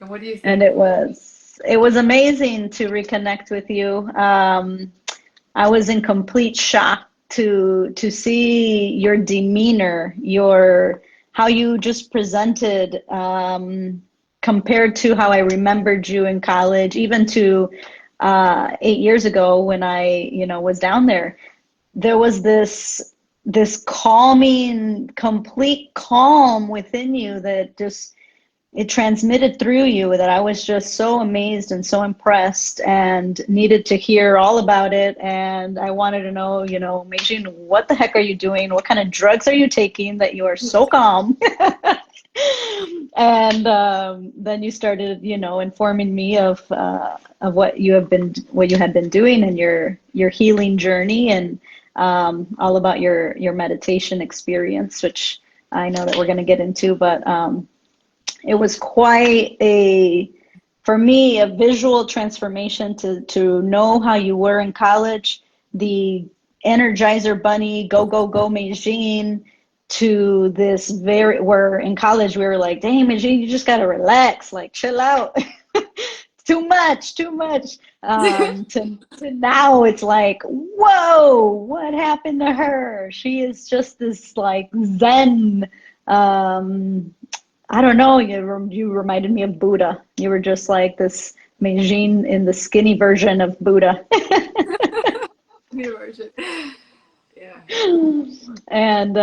And what do you And think? it was amazing to reconnect with you. I was in complete shock to see your demeanor, your how you just presented, compared to how I remembered you in college, even to 8 years ago when I, was down there. There was this calming, complete calm within you that just it transmitted through you, that I was just so amazed and so impressed and needed to hear all about it. And I wanted to know, Meijin, what the heck are you doing? What kind of drugs are you taking that you are so calm? And then you started, informing me of what you had been doing and your healing journey, and all about your meditation experience, which I know that we're going to get into, but it was quite for me, a visual transformation to know how you were in college, the Energizer Bunny, go, go, go, Meijing, to this where in college we were like, dang, Meijing, you just got to relax, like chill out. Too much, too much. To now it's like, whoa, what happened to her? She is just this like Zen, um, I don't know. You reminded me of Buddha. You were just like this Meijin in the skinny version of Buddha. New version. Yeah. And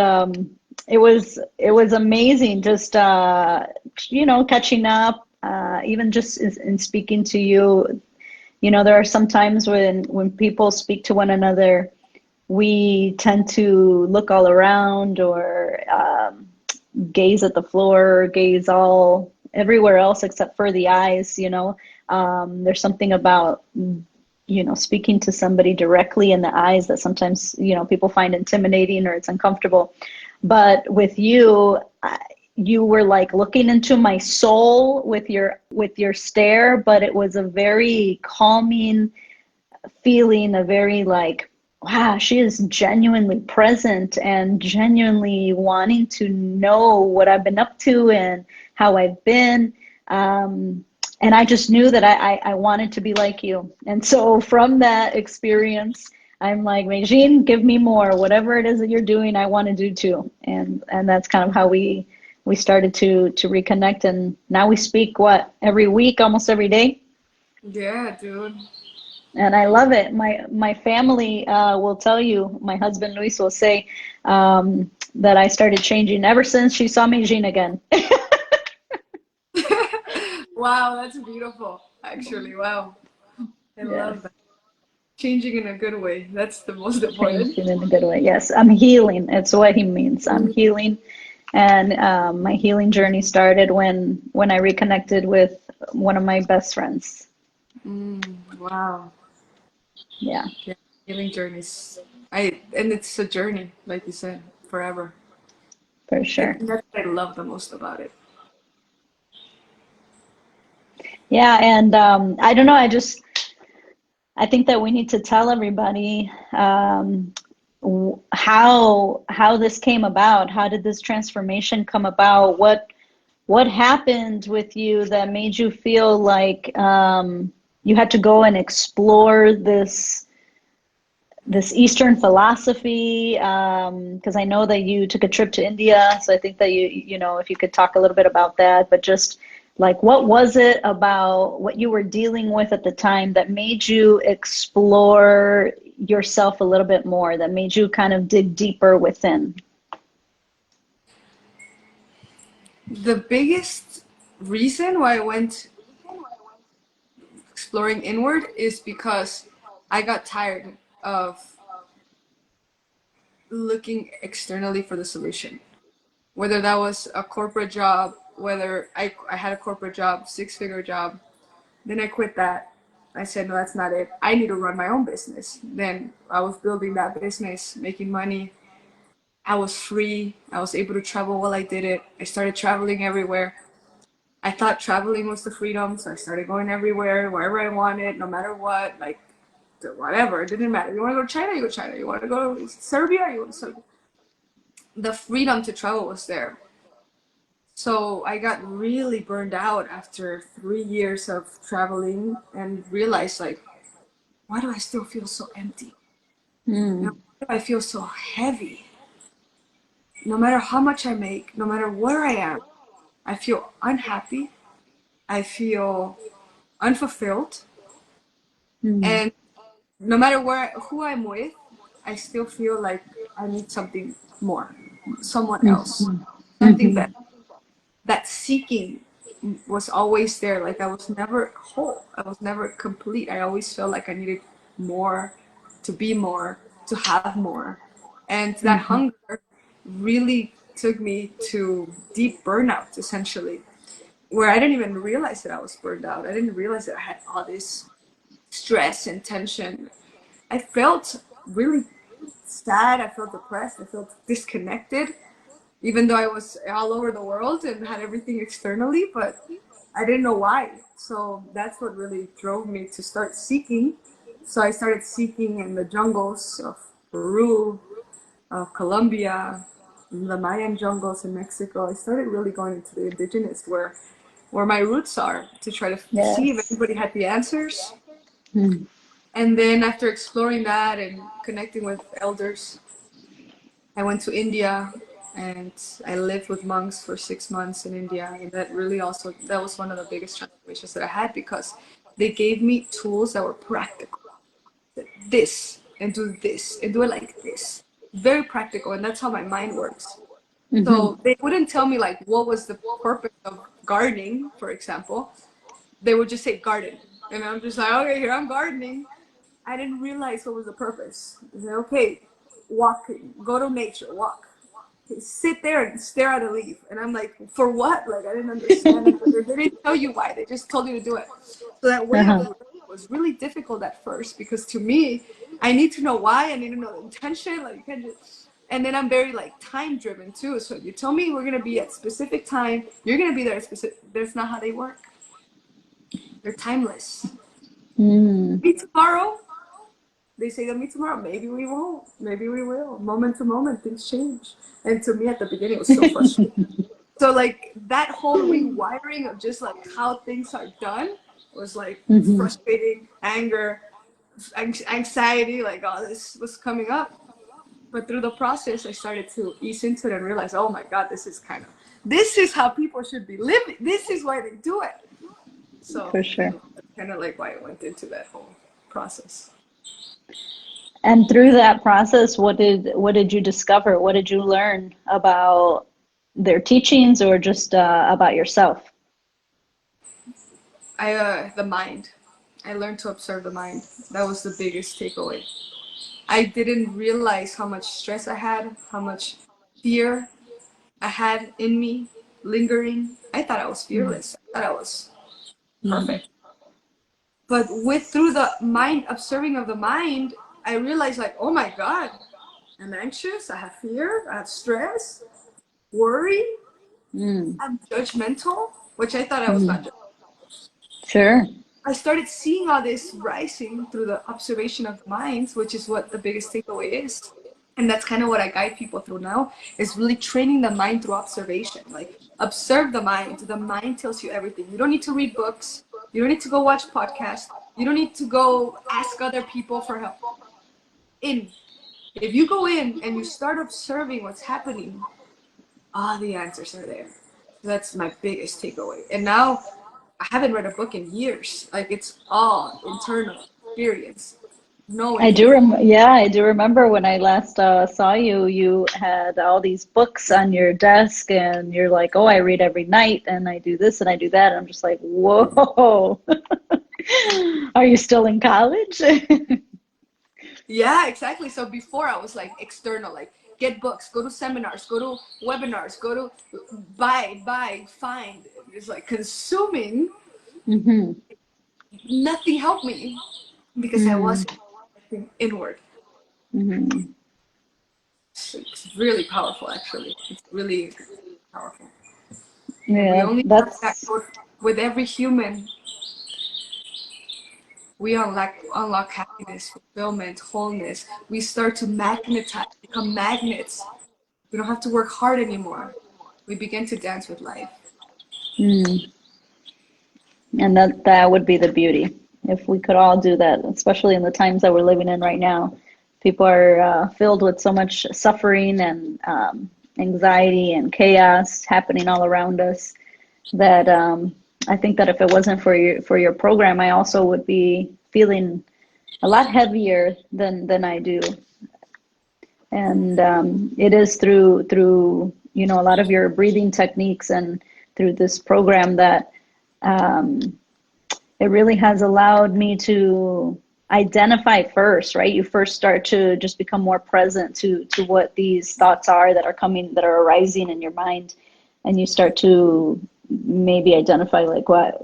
it was amazing just catching up, even just in speaking to you. There are some times when people speak to one another, we tend to look all around, or gaze at the floor, gaze all everywhere else except for the eyes. There's something about speaking to somebody directly in the eyes that sometimes people find intimidating, or it's uncomfortable. But with you, you were like looking into my soul with your stare, but it was a very calming feeling, a very like, wow, she is genuinely present and genuinely wanting to know what I've been up to and how I've been. And I just knew that I wanted to be like you. And so from that experience, I'm like, Regine, give me more. Whatever it is that you're doing, I want to do too. And that's kind of how we started to reconnect. And now we speak, every week, almost every day. Yeah, dude. And I love it. My family will tell you, my husband Luis will say, that I started changing ever since she saw me Jean again. Wow, that's beautiful, actually. Wow. I Yes, love that. Changing in a good way. That's the most important. changing in a good way. Yes, I'm healing. It's what he means. I'm healing, and my healing journey started when I reconnected with one of my best friends. Wow. Yeah, Yeah. Healing journeys. And it's a journey, like you said, forever. for I sure. think that's what I love the most about it. Yeah, and I don't know. I think that we need to tell everybody, how this came about. How did this transformation come about? What happened with you that made you feel like, you had to go and explore this Eastern philosophy? Because I know that you took a trip to India, so I think that if you could talk a little bit about that, but just like, what was it about what you were dealing with at the time that made you explore yourself a little bit more, that made you kind of dig deeper within? The biggest reason why I went exploring inward is because I got tired of looking externally for the solution. Whether that was a corporate job, whether I had a corporate job, six-figure job, then I quit that. I said, no, that's not it. I need to run my own business. Then I was building that business, making money. I was free. I was able to travel while I did it. I started traveling everywhere. I thought traveling was the freedom, so I started going everywhere, wherever I wanted, no matter what, like whatever. It didn't matter. You want to go to China, you go to China. You want to go to Serbia, you go to Serbia. The freedom to travel was there. So I got really burned out after 3 years of traveling and realized like, why do I still feel so empty? You know, Mm. why do I feel so heavy? No matter how much I make, no matter where I am, I feel unhappy. I feel unfulfilled. Mm. And no matter who I'm with, I still feel like I need something more, someone else, Mhm. something better. Mhm. That seeking was always there. Like I was never whole. I was never complete. I always felt like I needed more, to be more, to have more. And that Mhm. hunger really took me to deep burnout, essentially, where I didn't even realize that I was burned out. I didn't realize that I had all this stress and tension. I felt really sad. I felt depressed. I felt disconnected, even though I was all over the world and had everything externally, but I didn't know why. So that's what really drove me to start seeking. So I started seeking in the jungles of Peru, of Colombia, in the Mayan jungles in Mexico. I started really going into the indigenous where my roots are to try to see if Yes. anybody had the answers. Mm. And then after exploring that and connecting with elders, I went to India and I lived with monks for 6 months in India. And that really also, that was one of the biggest transformations that I had because they gave me tools that were practical. This and do it like this. Very practical. And that's how my mind works. Mhm. So they wouldn't tell me like what was the purpose of gardening, for example. They would just say garden. And I'm just like, okay, here I'm gardening. I didn't realize what was the purpose. I said, okay, walk, go to nature, walk. Okay, sit there and stare at a leaf. And I'm like, for what? Like, I didn't understand it. They didn't tell you why. They just told you to do it. So that way of Uh-huh. learning was really difficult at first because to me, I need to know why. I need to know the intention. Like, you can't just. And then I'm very like time driven too. So you tell me we're gonna be at specific time. You're gonna be there at specific. That's not how they work. They're timeless. Mm. Be tomorrow. They say to me tomorrow, maybe we won't, maybe we will. Moment to moment, things change. And to me at the beginning, it was so frustrating. So like that whole rewiring of just like how things are done was like Mhm. frustrating, anger, anxiety, like all this was coming up. But through the process, I started to ease into it and realize, oh my God, this is how people should be living. This is why they do it. So For sure. that's kind of like why I went into that whole process. And through that process, what did you discover? What did you learn about their teachings or just about yourself? The mind. I learned to observe the mind. That was the biggest takeaway. I didn't realize how much stress I had, how much fear I had in me lingering. I thought I was fearless. I thought I was Mm. perfect. But with through the mind observing of the mind, I realized like, oh my God, I'm anxious, I have fear, I have stress, worry, Mm. I'm judgmental, which I thought I was not. Mm. Sure. I started seeing all this rising through the observation of the minds, which is what the biggest takeaway is. And that's kind of what I guide people through now is really training the mind through observation. Like observe the mind. The mind tells you everything. You don't need to read books. You don't need to go watch podcasts. You don't need to go ask other people for help. In If you go in and you start observing what's happening, all the answers are there. So that's my biggest takeaway. And now I haven't read a book in years. Like it's all internal experience, I knowing. do yeah, I do remember when I last saw you, you had all these books on your desk and you're like, "Oh, I read every night and I do this and I do that." And I'm just like, "Whoa." Are you still in college? Yeah, exactly. So before I was like external, like get books, go to seminars, go to webinars, go to find. It's like consuming. Hmm. Nothing helped me because I Mm. wasn't looking inward. Hmm. It's really powerful, actually. It's really powerful. If we Yeah, only have that that's code with every human, we unlock happiness, fulfillment, wholeness. We start to magnetize, become magnets. We don't have to work hard anymore. We begin to dance with life. Mm. And that would be the beauty. If we could all do that, especially in the times that we're living in right now. People are filled with so much suffering and anxiety and chaos happening all around us that I think that if it wasn't for your program, I also would be feeling a lot heavier than I do. And it is through a lot of your breathing techniques and through this program that it really has allowed me to identify first, right? You first start to just become more present to what these thoughts are that are coming, that are arising in your mind, and you start to maybe identify like what,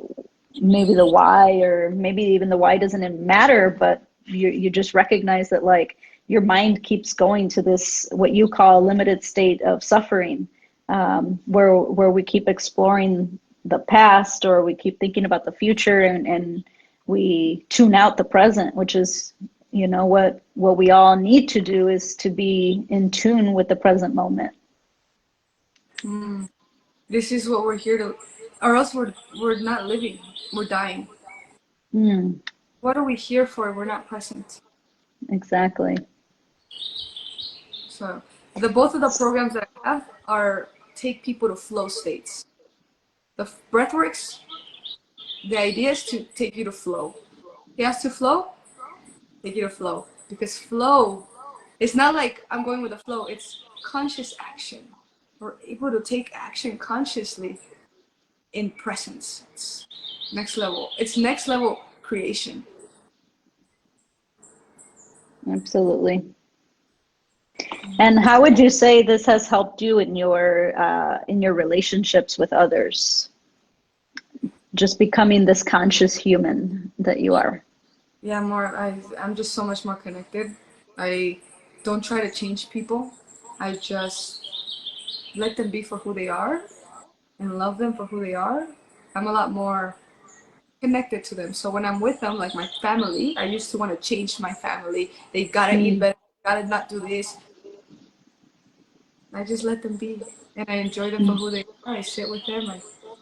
maybe the why, or maybe even the why doesn't even matter, but you just recognize that like your mind keeps going to this what you call limited state of suffering, where we keep exploring the past, or we keep thinking about the future, and we tune out the present, which is what we all need to do, is to be in tune with the present moment. Mm. This is what we're here to, or else we're not living. We're dying. Mm, What are we here for if we're not present? exactly. So the both of the programs that I have are take people to flow states. The breathworks, the idea is to take you to flow. He has to flow, take you to flow. Because flow, it's not like I'm going with the flow, it's conscious action. We're able to take action consciously in presence. It's next level. It's next level creation. Absolutely. And how would you say this has helped you in your relationships with others? Just becoming this conscious human that you are. Yeah, I'm just so much more connected. I don't try to change people. I just let them be for who they are and love them for who they are. I'm a lot more connected to them. So when I'm with them, like my family, I used to want to change my family. They gotta eat Mm, better, gotta not do this. I just let them be. And I enjoy them for mm. who they are. I sit with them.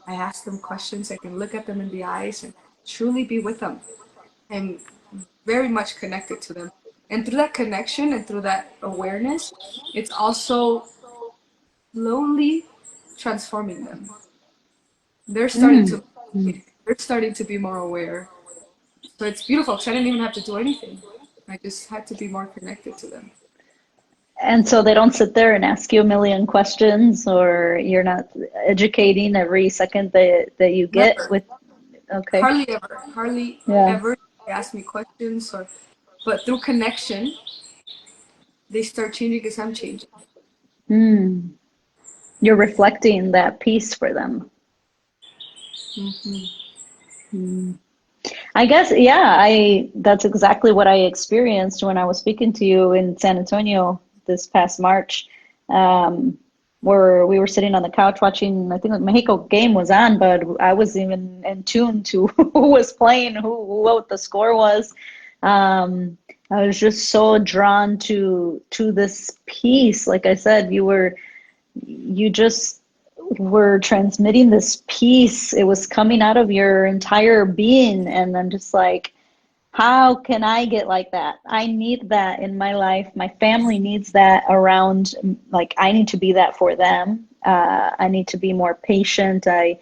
I ask them questions. I can look at them in the eyes and truly be with them. And very much connected to them. And through that connection and through that awareness, it's also slowly transforming them. They're starting Mm, to mm. they're starting to be more aware. So it's beautiful because I didn't even have to do anything. I just had to be more connected to them. And so they don't sit there and ask you a million questions, or you're not educating every second that you get Never. with, okay. Hardly ever. Hardly Yeah. ever they ask me questions or but through connection they start changing because I'm changing. Mm. You're reflecting that peace for them. Mm-hmm. Mm. I guess, yeah, I that's exactly what I experienced when I was speaking to you in San Antonio this past March. Um, where we were sitting on the couch watching, I think the Mexico game was on, but I was even in tune to who was playing, what the score was. I was just so drawn to this piece. Like I said, you just were transmitting this peace. It was coming out of your entire being. And I'm just like, how can I get like that? I need that in my life. My family needs that around. Like, I need to be that for them. I need to be more patient. I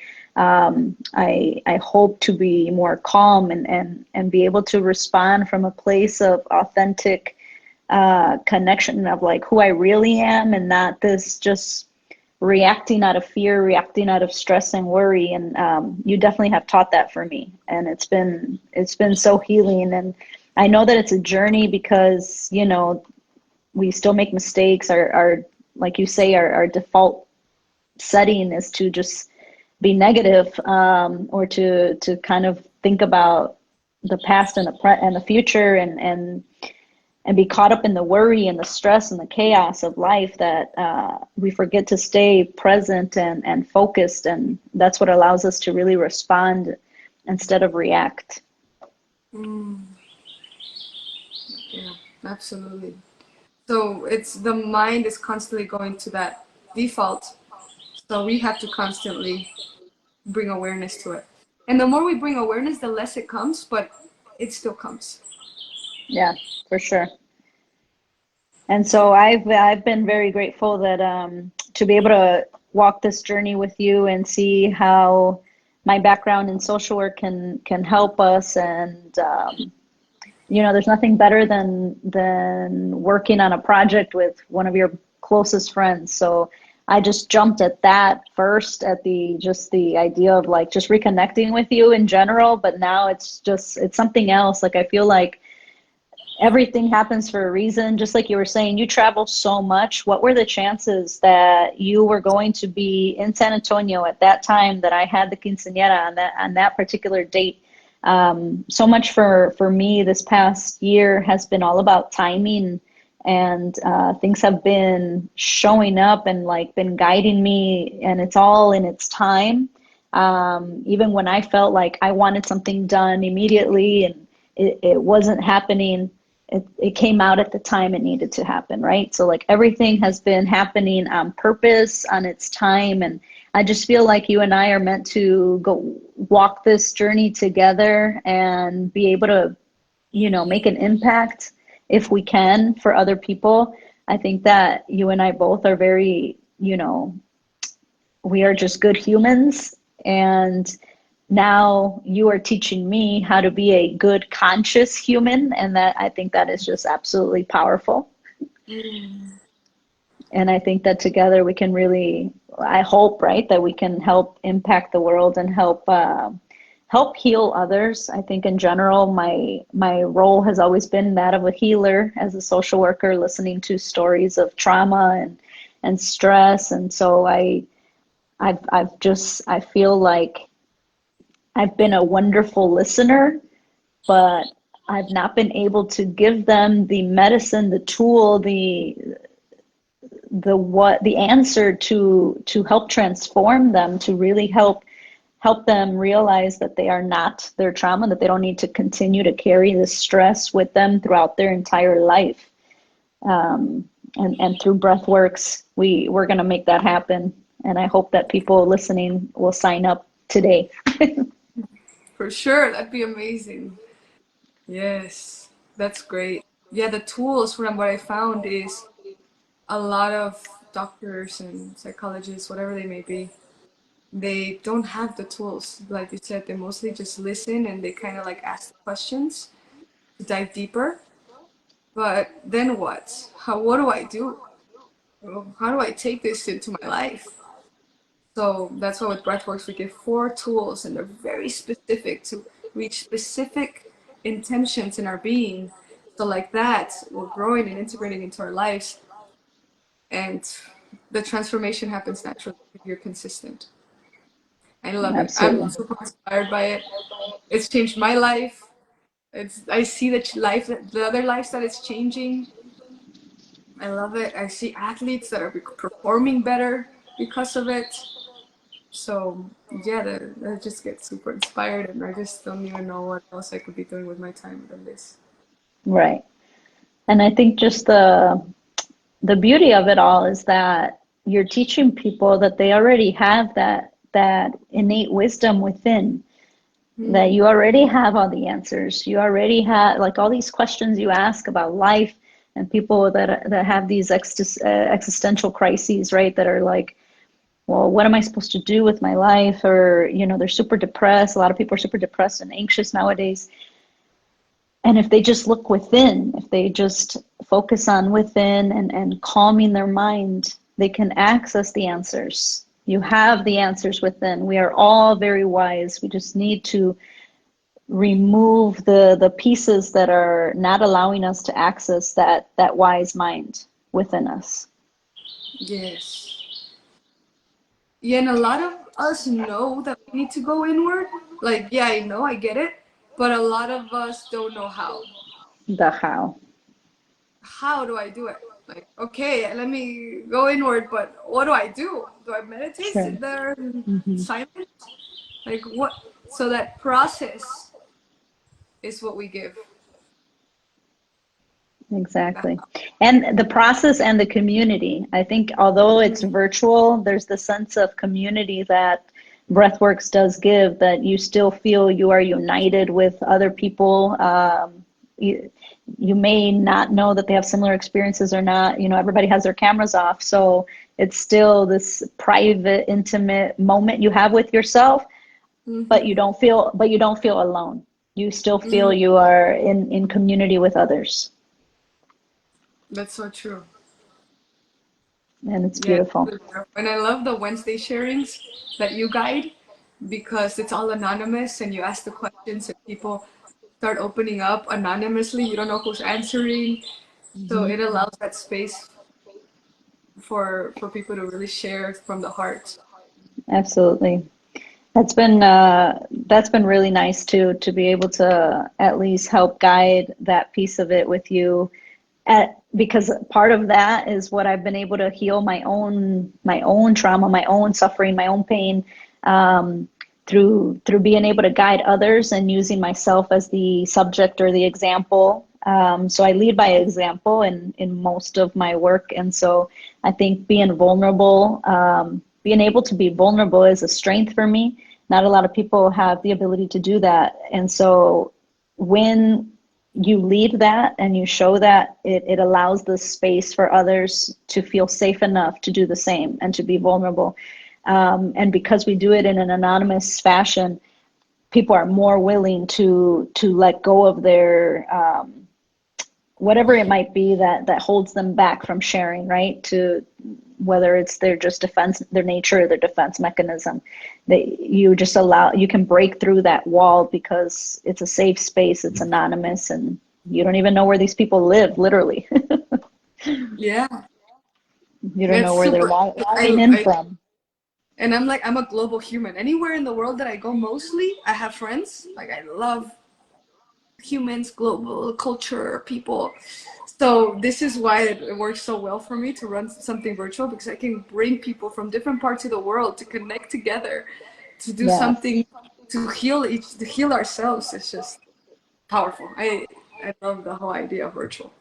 hope to be more calm and be able to respond from a place of authentic connection of like who I really am, and not this just reacting out of fear, reacting out of stress and worry. And you definitely have taught that for me, and it's been so healing. And I know that it's a journey because we still make mistakes. Our like you say, our default setting is to just be negative, or to kind of think about the past and the future, and be caught up in the worry and the stress and the chaos of life, that we forget to stay present and focused. And that's what allows us to really respond instead of react. Mm, yeah, absolutely. So it's the mind is constantly going to that default So we have to constantly bring awareness to it. And the more we bring awareness, the less it comes, but it still comes. Yeah, for sure. And so I've been very grateful that to be able to walk this journey with you and see how my background in social work can help us. And you know, there's nothing better than working on a project with one of your closest friends. So I just jumped at that first, at the just the idea of like just reconnecting with you in general. But now it's something else. Like I feel like everything happens for a reason. Just like you were saying, you travel so much. What were the chances that you were going to be in San Antonio at that time that I had the quinceañera on that particular date? So much for me this past year has been all about timing, and things have been showing up and like been guiding me, and it's all in its time. Even when I felt like I wanted something done immediately and it wasn't happening, it came out at the time it needed to happen, right? So like everything has been happening on purpose, on its time, and I just feel like you and I are meant to go walk this journey together and be able to, you know, make an impact if we can for other people. I think that you and I both are very, you know, we are just good humans. And now you are teaching me how to be a good conscious human. And that I think that is just absolutely powerful. Mm. And I think that together we can really, I hope, right, that we can help impact the world and help heal others. I think in general, my role has always been that of a healer as a social worker, listening to stories of trauma and stress. And so I feel like I've been a wonderful listener, but I've not been able to give them the medicine, the tool, the answer to help transform them, to really help them realize that they are not their trauma, that they don't need to continue to carry this stress with them throughout their entire life. And through BreathWorks, we're going to make that happen. And I hope that people listening will sign up today. For sure, that'd be amazing. Yes, that's great. Yeah, the tools from what I found is a lot of doctors and psychologists, whatever they may be, they don't have the tools. Like you said, they mostly just listen and they kind of like ask the questions to dive deeper. But then what? What do I do? How do I take this into my life? So that's why with BreathWorks we give 4 tools and they're very specific to reach specific intentions in our being. So like that, we're growing and integrating into our lives and the transformation happens naturally if you're consistent. I love it. I'm Absolutely. super inspired by it. It's changed my life. I see the other lives that it's changing. I love it. I see athletes that are performing better because of it. So yeah, I just get super inspired, and I just don't even know what else I could be doing with my time than this. Right. And I think just the beauty of it all is that you're teaching people that they already have that innate wisdom within, that Mm, you already have all the answers. You already have like all these questions you ask about life, and people that have these existential crises, right? That are like, well, what am I supposed to do with my life? Or, you know, they're super depressed. A lot of people are super depressed and anxious nowadays. And if they just look within, if they just focus on within and calming their mind, they can access the answers. You have the answers within. We are all very wise. We just need to remove the pieces that are not allowing us to access that wise mind within us. yes. Yeah, and a lot of us know that we need to go inward. Like, yeah, I know, I get it, but a lot of us don't know how. The how. How do I do it? Like, okay, let me go inward, but what do I do? Do I meditate, Sure. sit there in Hmm. silence? Like, what? So that process is what we give. Exactly. And the process and the community. I think although it's virtual, there's the sense of community that BreathWorks does give, that you still feel you are united with other people. You may not know that they have similar experiences or not. You know, everybody has their cameras off. So it's still this private, intimate moment you have with yourself, but Mm-hmm. you don't feel alone. You still feel Mm-hmm. you are in community with others. That's so true. And it's Yeah. beautiful. And I love the Wednesday sharings that you guide because it's all anonymous and you ask the questions and people start opening up anonymously. You don't know who's answering. So Mm-hmm. it allows that space for people to really share from the heart. Absolutely. That's been really nice to be able to at least help guide that piece of it with you, because part of that is what I've been able to heal my own trauma, my own suffering, my own pain, through being able to guide others and using myself as the subject or the example. So I lead by example in most of my work, and so I think being vulnerable, being able to be vulnerable is a strength for me. Not a lot of people have the ability to do that, and so when you lead that and you show that, it allows the space for others to feel safe enough to do the same and to be vulnerable. And because we do it in an anonymous fashion, people are more willing to let go of their whatever it might be that holds them back from sharing, right? To whether it's their just defense, their nature or their defense mechanism, that you just allow, you can break through that wall because it's a safe space, it's anonymous, and you don't even know where these people live, literally. Yeah, You don't know it's where they're super. logging in I from. and I'm like I'm a global human. Anywhere in the world that I go, mostly I have friends. Like I love humans, global culture, people. So this is why it works so well for me to run something virtual because I can bring people from different parts of the world to connect together, to do Yes. something to heal ourselves. It's just powerful. I love the whole idea of virtual.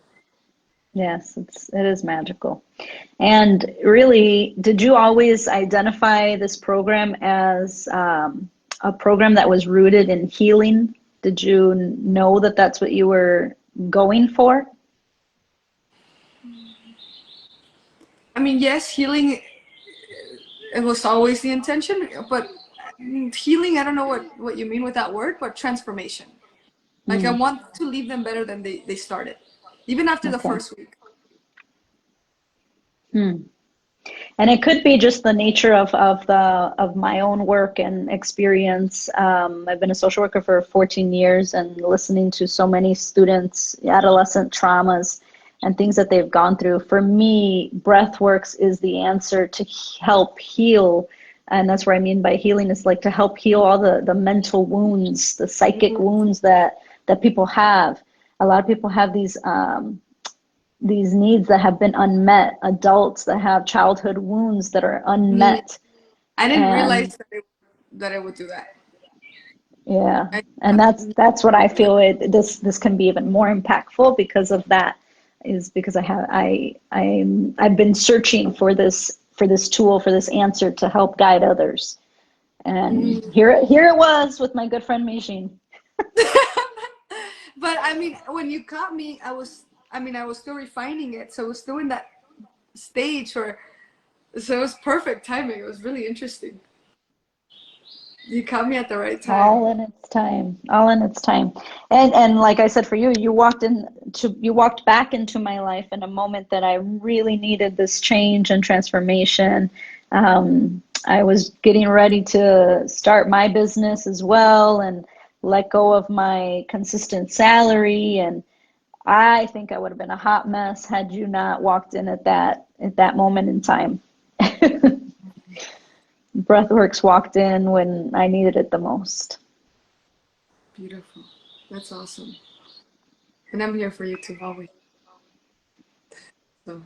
Yes, it is magical. And really, did you always identify this program as a program that was rooted in healing? Did you know that that's what you were going for? I mean, yes, healing it was always the intention, but healing, I don't know what you mean with that word, but transformation. Like I Mm, want to leave them better than they started, even after the okay. first week. Hmm. And it could be just the nature of my own work and experience. I've been a social worker for 14 years and listening to so many students, adolescent traumas and things that they've gone through. For me, BreathWorks is the answer to help heal. And that's what I mean by healing, is like to help heal all the mental wounds, the psychic wounds that people have. A lot of people have these needs that have been unmet, adults that have childhood wounds that are Mm, unmet. I didn't realize And that it would do that. yeah, I and that's what I feel this can be even more impactful because of that, is because I've been searching for this tool, for this answer to help guide others. And Mm. here it was with my good friend Mijin. But I mean, when you caught me, I was still refining it, so it was still in that stage where, so it was perfect timing. It was really interesting. You caught me at the right time. All in its time, all in its time. And like I said, for you, you walked back into my life in a moment that I really needed this change and transformation. I was getting ready to start my business as well and let go of my consistent salary, and I think I would have been a hot mess had you not walked in at that moment in time. Breathworks walked in when I needed it the most. Beautiful. That's awesome. And I'm here for you too, always. So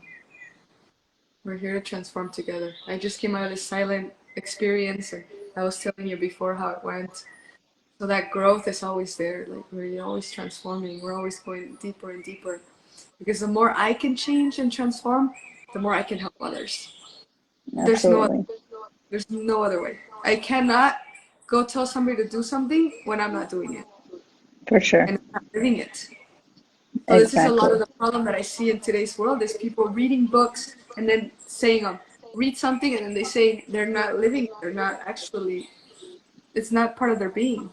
we're here to transform together. I just came out of this silent experience, and I was telling you before how it went. So that growth is always there. Like we're always transforming. We're always going deeper and deeper. Because the more I can change and transform, the more I can help others. There's no Absolutely. there's no other way. I cannot go tell somebody to do something when I'm not doing it For sure. and I'm not living it. So this is a lot of Exactly. the problem that I see in today's world is people reading books and then saying read something and then they say they're not living, they're not actually, it's not part of their being.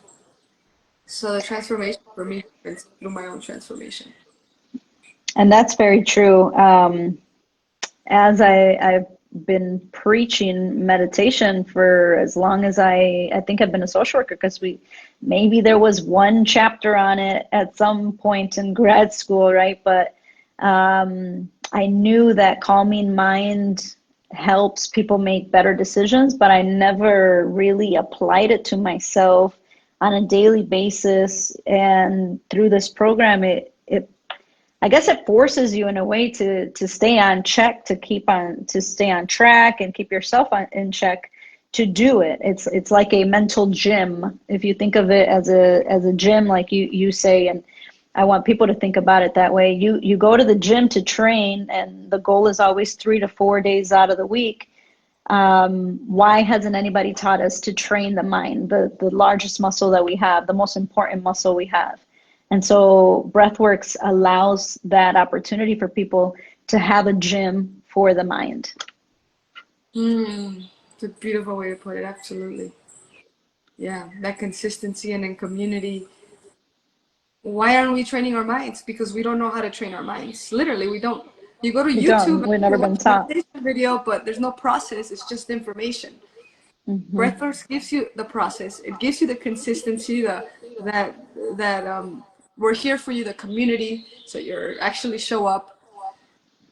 So the transformation for me is through my own transformation. And that's very true. As I've been preaching meditation for as long as I think I've been a social worker, because maybe there was one chapter on it at some point in grad school, right? But I knew that calming mind helps people make better decisions, but I never really applied it to myself on a daily basis. And through this program, it I guess it forces you in a way to stay on check, to stay on track and keep yourself in check to do it. It's like a mental gym. If you think of it as a gym, like you say, and I want people to think about it that way. You go to the gym to train, and the goal is always 3 to 4 days out of the week. Why hasn't anybody taught us to train the mind, the largest muscle that we have, the most important muscle we have? And so BreathWorks allows that opportunity for people to have a gym for the mind. It's a beautiful way to put it, absolutely. Yeah, that consistency and in community. Why aren't we training our minds? Because we don't know how to train our minds. Literally, we don't. You go to We YouTube don't. and We've you never been watch a taught. meditation video, but there's no process. It's just information. Hmm. Breathworks gives you the process. It gives you the consistency, that we're here for you, the community, so you're actually show up.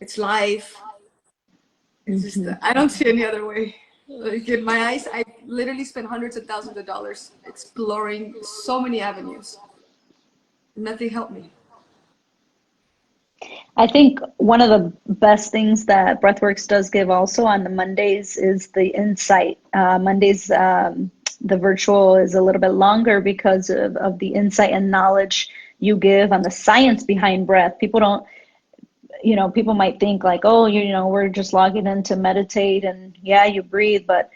It's live. It's just Hmm. I don't see any other way. Like in my eyes, I literally spent hundreds of thousands of dollars exploring so many avenues. Nothing helped me. I think one of the best things that BreathWorks does give also on the Mondays is the insight. Mondays, the virtual is a little bit longer because of the insight and knowledge you give on the science behind breath. People don't, people might think like, oh, we're just logging in to meditate and yeah, you breathe, but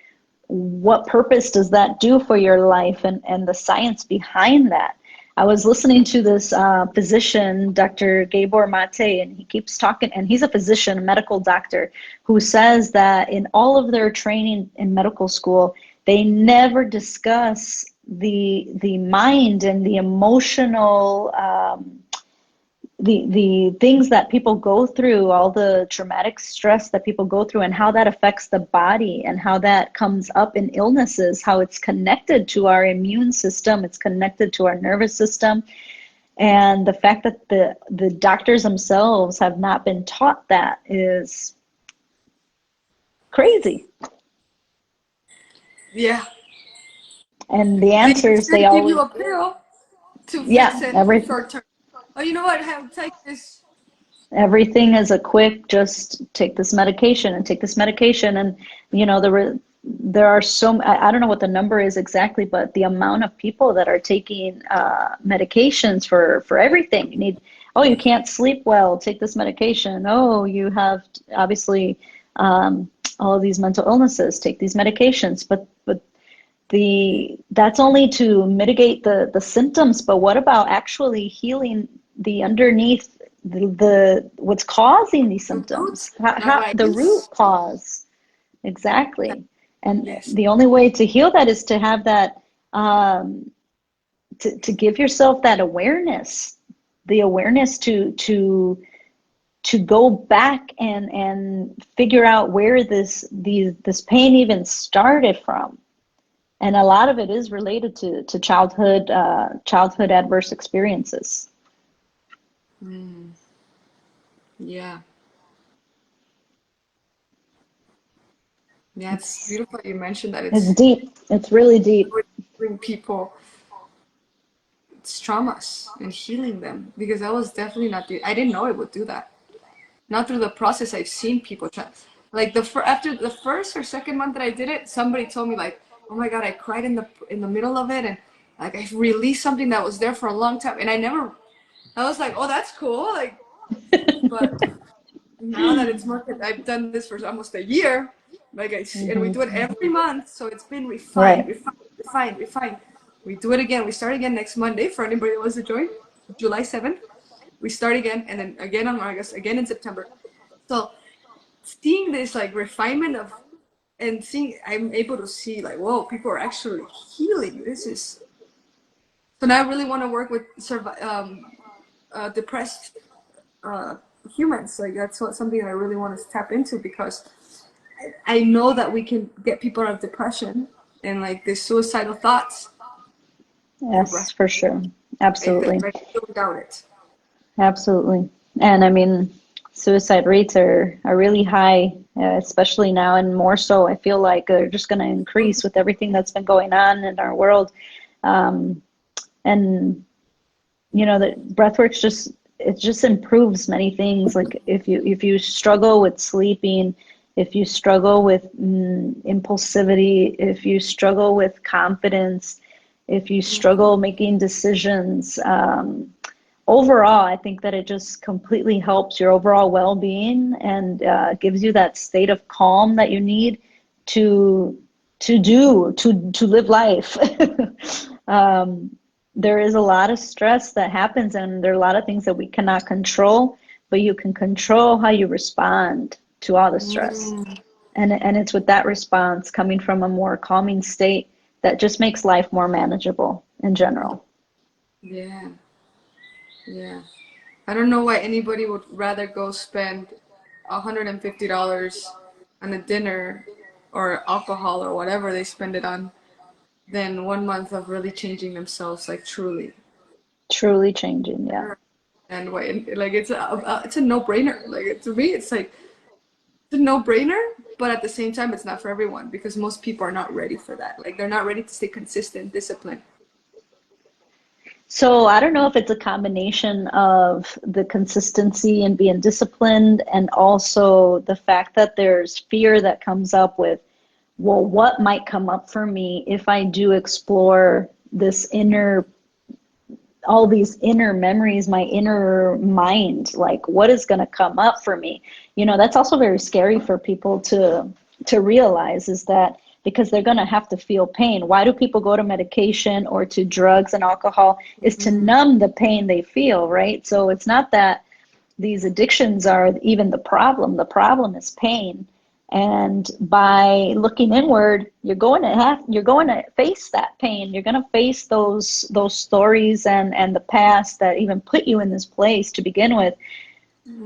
what purpose does that do for your life and the science behind that? I was listening to this physician, Dr. Gabor Mate, and he keeps talking, and he's a physician, a medical doctor, who says that in all of their training in medical school, they never discuss the mind and the emotional the things that people go through, all the traumatic stress that people go through, and how that affects the body and how that comes up in illnesses, how it's connected to our immune system, it's connected to our nervous system. And the fact that the doctors themselves have not been taught that is crazy. Yeah, And the they answers, they instead give you always, a pill to fix yeah, it short term. Oh, you know what? Have take this. everything is a quick, just take this medication and take this medication. And, there are I don't know what the number is exactly, but the amount of people that are taking medications for everything. Oh, you can't sleep well, take this medication. Oh, you have obviously all of these mental illnesses, take these medications. But that's only to mitigate the symptoms, but what about actually healing the underneath, the what's causing these The root, symptoms, la the root raíz. cause? Exactly. And Yes. the only way to heal that is to have that, to give yourself that awareness, the awareness to go back and figure out where this pain even started from. And a lot of it is related to childhood adverse experiences. Yeah. Yeah, it's It's beautiful you mentioned that it's it's deep. It's really deep. bring people its traumas and healing them because that was definitely not I didn't know it would do that. Not through the process I've seen people try. Like after the first or second month that I did it, somebody told me like, "Oh my God, I cried in the middle of it and like I released something that was there for a long time." And I was like, "Oh, that's cool." Like But now that it's more, I've done this for almost a year, like and we Hmm. do it every month, so it's been refined, Right. refined, refined, refined. We do it again. We start again next Monday for anybody that wants to join, July 7th. We start again, and then again on August, again in September. So seeing this like refinement of, and seeing, I'm able to see like, whoa, people are actually healing. This is, so now I really want to work with depressed uh, humans. Like that's something I really want to tap into, because I know that we can get people out of depression and like the suicidal thoughts through Yes, breath. for sure. I Absolutely. don't doubt it. Absolutely. And I mean, suicide rates are really high, especially now, and more so, I feel like they're just going to increase with everything that's been going on in our world. Um, and you know, that breathworks just, it just improves many things. Like if you struggle with sleeping, if you struggle with impulsivity, if you struggle with confidence, if you struggle making decisions, overall, I think that it just completely helps your overall well-being, and gives you that state of calm that you need to to live life. um, there is a lot of stress that happens, and there are a lot of things that we cannot control, but you can control how you respond to all the stress. Mm, And it's with that response coming from a more calming state that just makes life more manageable in general. yeah, yeah. I don't know why anybody would rather go spend $150 on a dinner or alcohol or whatever they spend it on than 1 month of really changing themselves, like truly. Truly changing, yeah. And why, like it's a no-brainer. Like to me, it's like it's a no-brainer, but at the same time, it's not for everyone because most people are not ready for that. Like they're not ready to stay consistent, disciplined. So I don't know if it's a combination of the consistency and being disciplined, and also the fact that there's fear that comes up with, well, what might come up for me if I do explore this inner, all these inner memories, my inner mind, like what is going to come up for me? You know, that's also very scary for people to realize, is that because they're going to have to feel pain. Why do people go to medication or to drugs and alcohol? Is to Mm, numb the pain they feel, right? So it's not that these addictions are even the problem. The problem is pain. And by looking inward, you're going to face that pain. You're going to face those stories and the past that even put you in this place to begin with.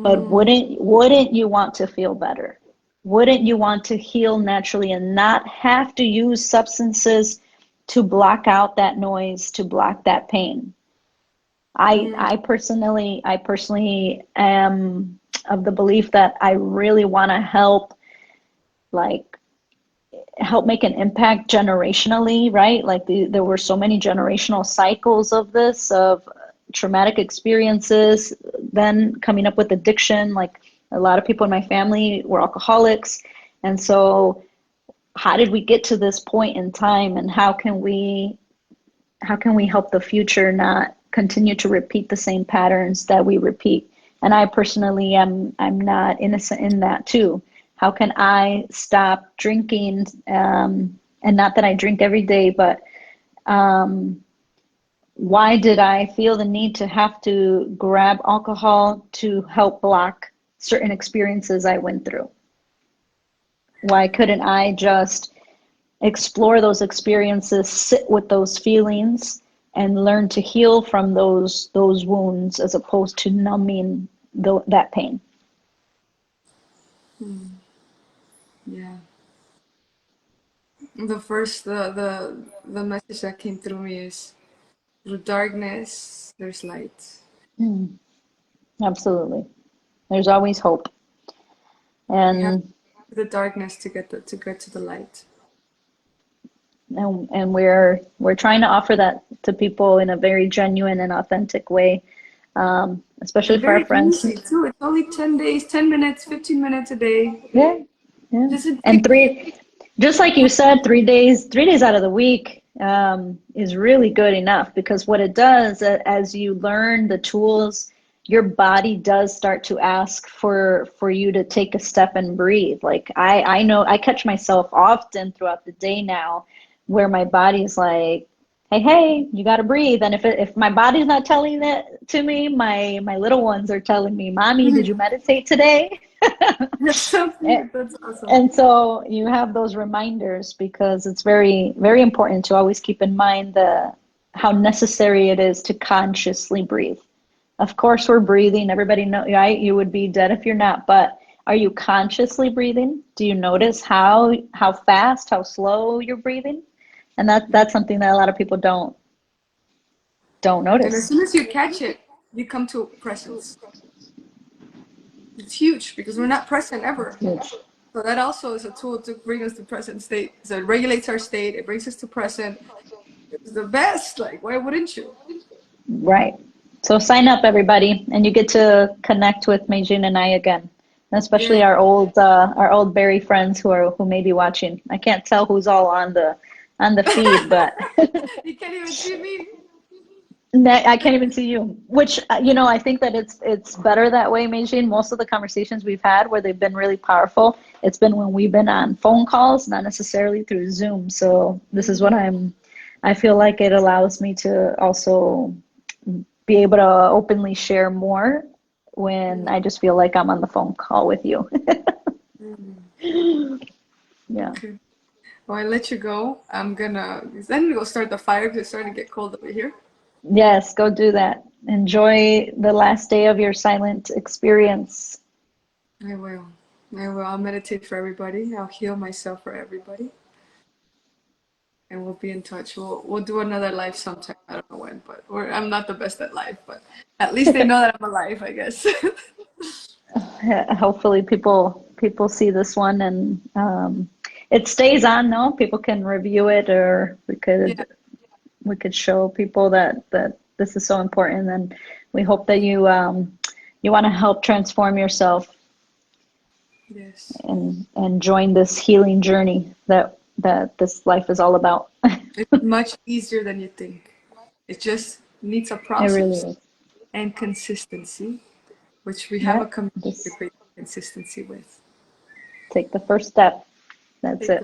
But mm, wouldn't you want to feel better? Wouldn't you want to heal naturally and not have to use substances to block out that noise, to block that pain? mm, I personally am of the belief that I really want to like help make an impact generationally, right? Like there were so many generational cycles of this, of traumatic experiences, then coming up with addiction. Like a lot of people in my family were alcoholics. And so how did we get to this point in time, and how can we help the future not continue to repeat the same patterns that we repeat? And I personally I'm not innocent in that too. How can I stop drinking? And not that I drink every day, but um, why did I feel the need to have to grab alcohol to help block certain experiences I went through? Why couldn't I just explore those experiences, sit with those feelings, and learn to heal from those wounds, as opposed to numbing that pain? yeah. The message that came through me is through darkness there's light. Mm, absolutely. There's always hope. We have And the darkness to get to the light. we're trying to offer that to people in a very genuine and authentic way, especially And for our very friends. easy too. It's only 10 days, 10 minutes, 15 minutes a day. Yeah, yeah. Doesn't And take just like you said, 3 days out of the week is really good enough, because what it does, as you learn the tools your body does start to ask for you to take a step and breathe. Like I know I catch myself often throughout the day now where my body's like, hey, you got to breathe. And if my body's not telling that to me, my little ones are telling me, Mommy, did you meditate today? That's so And, cute. That's awesome. and so you have those reminders because it's very, very important to always keep in mind how necessary it is to consciously breathe. Of course, we're breathing. Everybody know, right? You would be dead if you're not. But are you consciously breathing? Do you notice how fast, how slow you're breathing? And that's something that a lot of people don't And as notice. soon as you catch it, you come to presence. It's huge because we're not present ever. Huge. So that also is a tool to bring us to present state. So it regulates our state. It brings us to present. It's the best. Like, why wouldn't you? Right. So sign up, everybody, and you get to connect with Meijin and I again, and especially Yeah. our old Barry friends who may be watching. I can't tell who's all on the feed, but You can't even see me. I can't even see you. Which I think that it's better that way, Meijin. Most of the conversations we've had where they've been really powerful, it's been when we've been on phone calls, not necessarily through Zoom. So this is what I feel like it allows me to also be able to openly share more when I just feel like I'm on the phone call with you. Yeah. Okay. Well, I let you go. I'm gonna go start the fire because it's starting to get cold over here. Yes, go do that. Enjoy the last day of your silent experience. I will. I will. I'll meditate for everybody. I'll heal myself for everybody. And we'll be in touch. We'll do another live sometime. I don't know when, but I'm not the best at live, but at least they know that I'm alive, I guess. Hopefully people see this one and it stays on though. People can review it or Yeah. we could show people that this is so important and we hope that you want to help transform yourself Yes. and join this healing journey that this life is all about. It's much easier than you think. It just needs a It really process is. and consistency, which we have a Yep. community to Just create consistency with. take the first step. That's Take it. the